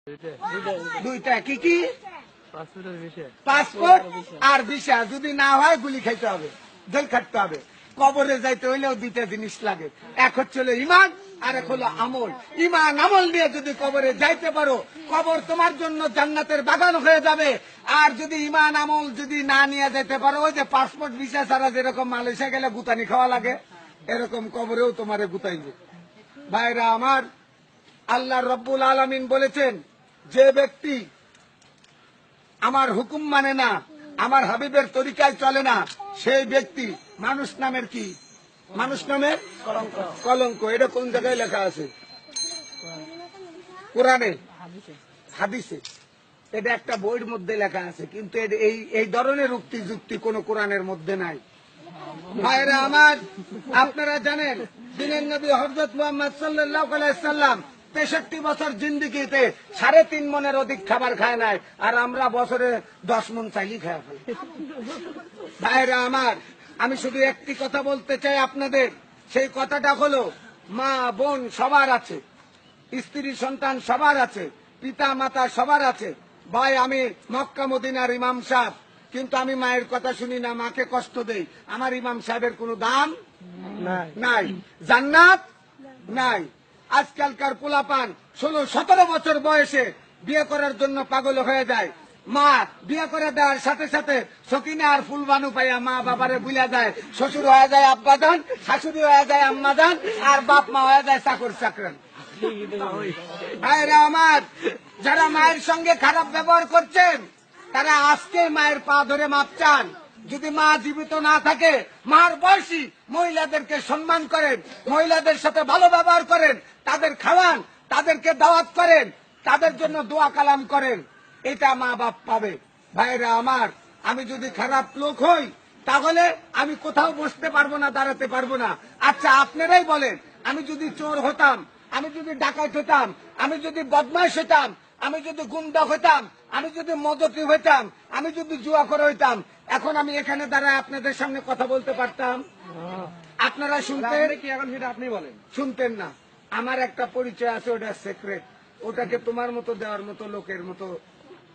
দুইটা কি কি? পাসপোর্ট আর ভিসা। যদি না হয় গুলি খাইতে হবে, জেল খাটতে হবে। কবরে যাইতে হইলেও দুইটা জিনিস লাগে, এক হচ্ছে ইমান আর এক হলো আমল। ইমান আমল নিয়ে যদি কবরে যাইতে পারো, কবর তোমার জন্য জান্নাতের বাগান হয়ে যাবে। আর যদি ইমান আমল যদি না নিয়ে যেতে পারো, ওই যে পাসপোর্ট ভিসা ছাড়া যেরকম মালয়েশিয়া গেলে গুতানি খাওয়া লাগে, এরকম কবরেও তোমারে গুতাইবে। ভাইরা আমার, আল্লাহ রব্বুল আলামিন বলেছেন, যে ব্যক্তি আমার হুকুম মানে না, আমার হাবিবের তরিকায় চলে না, সেই ব্যক্তি মানুষ নামের কি? মানুষ নামের কলঙ্ক। এটা কোন জায়গায় লেখা আছে? কোরআনে, হাদিসে। এটা একটা বইয়ের মধ্যে লেখা আছে, কিন্তু এই ধরনের উক্তি যুক্তি কোন কোরআনের মধ্যে নাই। ভাইরা আমার, আপনারা জানেন দিনের নবী হযরত মুহাম্মদ সাল্লাল্লাহু আলাইহি সাল্লাম ৬৩ বছর জিন্দেগিতে ৩.৫ মনের অধিক খাবার খায় নাই, আর আমরা বছরে ১০ মন চাইলেই খায় ফেলি। ভাইরা আমার, আমি শুধু একটি কথা বলতে চাই আপনাদের। সেই কথাটা হলো, মা বোন সবার আছে, স্ত্রী সন্তান সবার আছে, পিতা মাতা সবার আছে। ভাই, আমি মক্কা মদিনার ইমাম সাহেব, কিন্তু আমি মায়ের কথা শুনি না, মাকে কষ্ট দেই। আমার ইমাম সাহেবের কোনো দাম নাই, জান্নাত নাই। আজকালকার পোলাপান ১৬-১৭ বছর বয়সে বিয়ে করার জন্য পাগল হয়ে যায়। মা বিয়ে করে দেওয়ার সাথে সাথে সকিনা আর ফুলবানু পাইয়া মা বাবারে বুঝা যায়, শ্বশুর হয়ে যায় আব্বাজান, শাশুড়ি হয়ে যায় আম্মাজান, আর বাপ মা হয়ে যায় চাকর চাকরান। ভাইরা আমার, যারা মায়ের সঙ্গে খারাপ ব্যবহার করছেন, তারা আজকে মায়ের পা ধরে মাপ চান। যদি মা জীবিত না থাকে, মার বয়সী মহিলাদেরকে সম্মান করেন, মহিলাদের সাথে ভালো ব্যবহার করেন, তাদের খাওয়ান, তাদেরকে দাওয়াত করেন, তাদের জন্য দোয়া কালাম করেন, এটা মা বাপ পাবে। ভাইরা আমার, আমি যদি খারাপ লোক হই, তাহলে আমি কোথাও বসতে পারবো না, দাঁড়াতে পারবো না। আচ্ছা, আপনারাই বলেন, আমি যদি চোর হতাম, আমি যদি ডাকাত হতাম, আমি যদি বদমাশ হতাম, আমি যদি গুন্ডা হইতাম, আমি যদি মদতি হইতাম, আমি যদি জুয়াখোর হইতাম, এখন আমি এখানে দাঁড়ায় আপনাদের সামনে কথা বলতে পারতাম? আপনারা শুনতেন কি? এখন সেটা আপনি বলেন। শুনতেন না। আমার একটা পরিচয় আছে, ওটা সিক্রেট। ওটাকে তোমার মতো দেওয়ার মতো লোকের মতো,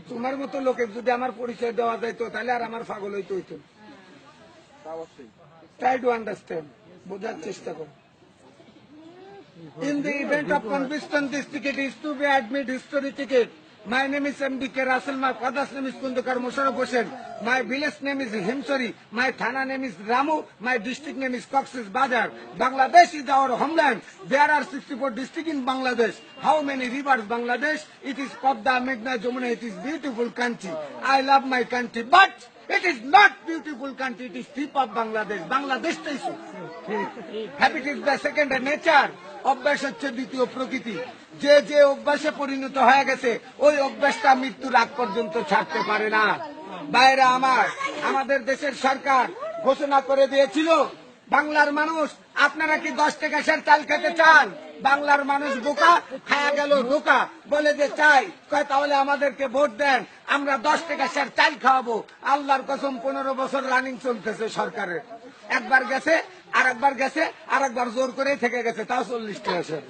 তোমার মতো লোকের যদি আমার পরিচয় দেওয়া যাইতো, তাহলে আর আমার পাগল হইতে হইতো। ট্রাই টু আন্ডারস্ট্যান্ড, বোঝার চেষ্টা করো। In the event of conviction, this ticket is to be admit history ticket. My name is M.D.K. Russell. My father's name is Kundukar Musharraf Hossain. My village name is Himsori. My thana name is Ramu. My district name is Cox's Bazar. Bangladesh is our homeland. There are 64 districts in Bangladesh. How many rivers Bangladesh? It is Padma, Meghna, Jamuna. It is beautiful country. I love my country, but it is not beautiful country. It is tip of Bangladesh. Bangladesh is habit is the second nature. অভ্যাস হচ্ছে দ্বিতীয় প্রকৃতি। যে যে অভ্যাসে পরিণত হয়ে গেছে, ওই অভ্যাসটা মৃত্যুর আগ পর্যন্ত ছাড়তে পারে না। ভাইরা আমার, আমাদের দেশের সরকার ঘোষণা করে দিয়েছিল, বাংলার মানুষ, আপনারা কি 10 টাকা সের চাল খেতে চান? বাংলার মানুষ বোকা, খায়া গেল ধোকা, বলে যে চাই, কয় তাহলে আমাদেরকে ভোট দেন, আমরা 10 টাকা সের চাল খাওয়াবো। আল্লাহর কসম, 15 বছর রানিং চলতেছে সরকারের। একবার গেছে, আর একবার গেছে, আর একবার জোর করে থেকে গেছে, তাও 40 টাকা সের।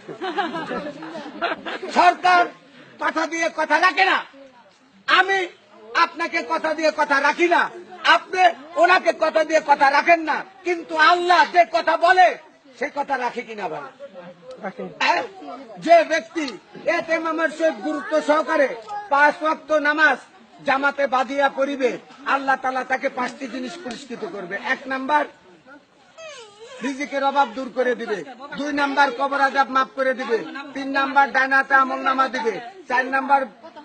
সরকার কথা দিয়ে কথা রাখে না। আমি আপনাকে কথা দিয়ে কথা রাখি না, আপনি ওনাকে কথা দিয়ে কথা রাখেন না, কিন্তু আল্লাহ যে কথা বলে সে কথা রাখে কিনা ভাই? যে ব্যক্তি এতেমামের সহিত গুরুত্ব সহকারে 5 ওয়াক্ত নামাজ জামাতে বাঁধিয়া পড়িবে, আল্লাহ তাআলা তাকে 5টি জিনিস পুরস্কৃত করবে। 1 নাম্বার, রিজিকের অভাব দূর করে দিবে। 2 নাম্বার, কবর আযাব মাফ করে দিবে। 3 নাম্বার, ডানাতে আমলনামা দিবে। 4 নাম্বার,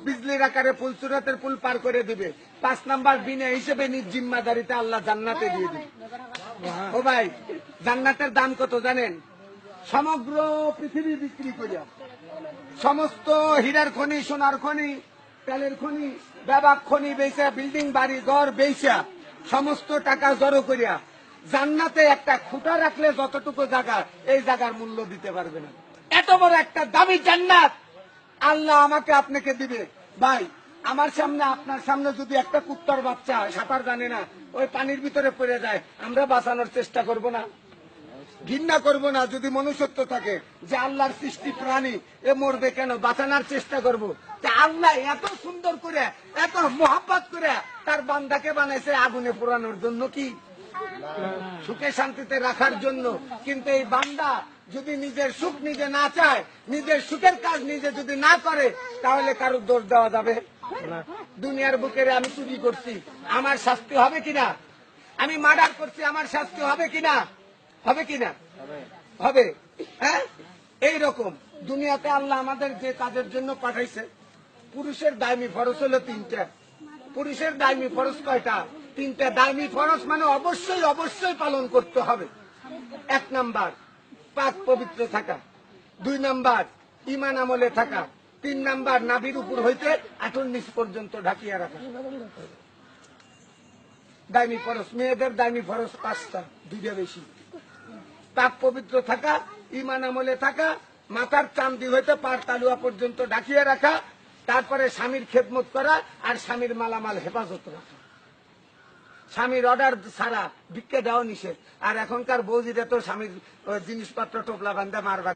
বিজলির আকারে ফুলসুরাতের পুল পার করে দিবে। 5 নাম্বার, বিনা হিসেবে নিজ জিম্মাদারিতে আল্লাহ জান্নাতে দিয়ে দিবে। ও ভাই, জান্নাতের দাম কত জানেন? সমগ্র পৃথিবী বিক্রি করিয়া, সমস্ত হীরার খনি, সোনার খনি, তেলের খনি, ব্যাপক খনি বেচা, বিল্ডিং বাড়ি ঘর বেচা, সমস্ত টাকা জড়ো করিয়া জান্নাতে একটা খুঁটা রাখলে যতটুকু জায়গা, এই জায়গার মূল্য দিতে পারবে না। এত বড় একটা দামি জান্নাত আল্লাহ আমাকে আপনাকে দিবে। ভাই, আমার সামনে, আপনার সামনে যদি একটা কুত্তার বাচ্চা সাঁতার জানে না, ওই পানির ভিতরে পড়ে যায়, আমরা বাঁচানোর চেষ্টা করব না? ঘৃণা করব না? যদি মনুষ্যত্ব থাকে যে আল্লাহর সৃষ্টি প্রাণী, এ মরবে কেন, বাঁচানোর চেষ্টা করব। তা আল্লাহ এত সুন্দর করে এত মোহাব্বত করে তার বান্দাকে বানাইছে আগুনে পোড়ানোর জন্য কি সুখে শান্তিতে রাখার জন্য। কিন্তু এই বান্দা যদি নিজের সুখ নিজে না চায়, নিজের সুখের কাজ নিজে যদি না করে, তাহলে কারো দোষ দেওয়া যাবে না। দুনিয়ার বুকের আমি চুরি করছি, আমার শাস্তি হবে কিনা? আমি মার্ডার করছি, আমার শাস্তি হবে কিনা? হবে কিনা? হবে। হ্যাঁ, এইরকম দুনিয়াতে আল্লাহ আমাদের যে কাজের জন্য পাঠাইছে, পুরুষের দায়মি ফরজ হলো 3টা। পুরুষের দায়মি ফরজ কয়টা? 3টা। দায়মি ফরজ মানে অবশ্যই অবশ্যই পালন করতে হবে। 1 নাম্বার পাক পবিত্র থাকা, 2 নাম্বার ঈমান আমলে থাকা, 3 নাম্বার নাভির উপর হইতে আঁটুর নিচ পর্যন্ত ঢাকিয়া রাখা। দায়মি ফরজ। মেয়েদের দায়মি ফরজ 5টা, 2টা বেশি। পাক পবিত্র থাকা, ঈমান আমলে থাকা, মাথার চান্দি হইতে পার তালুয়া পর্যন্ত ঢাকিয়ে রাখা, তারপরে স্বামীর খেদমত করা, আর স্বামীর মালামাল হেফাজত রাখা। স্বামীর অর্ডার ছাড়া ভিক্ষা দেওয়া নিষেধ। আর এখনকার বৌদিরা তো স্বামীর জিনিসপত্র টোপলা বান্ধা মারবা।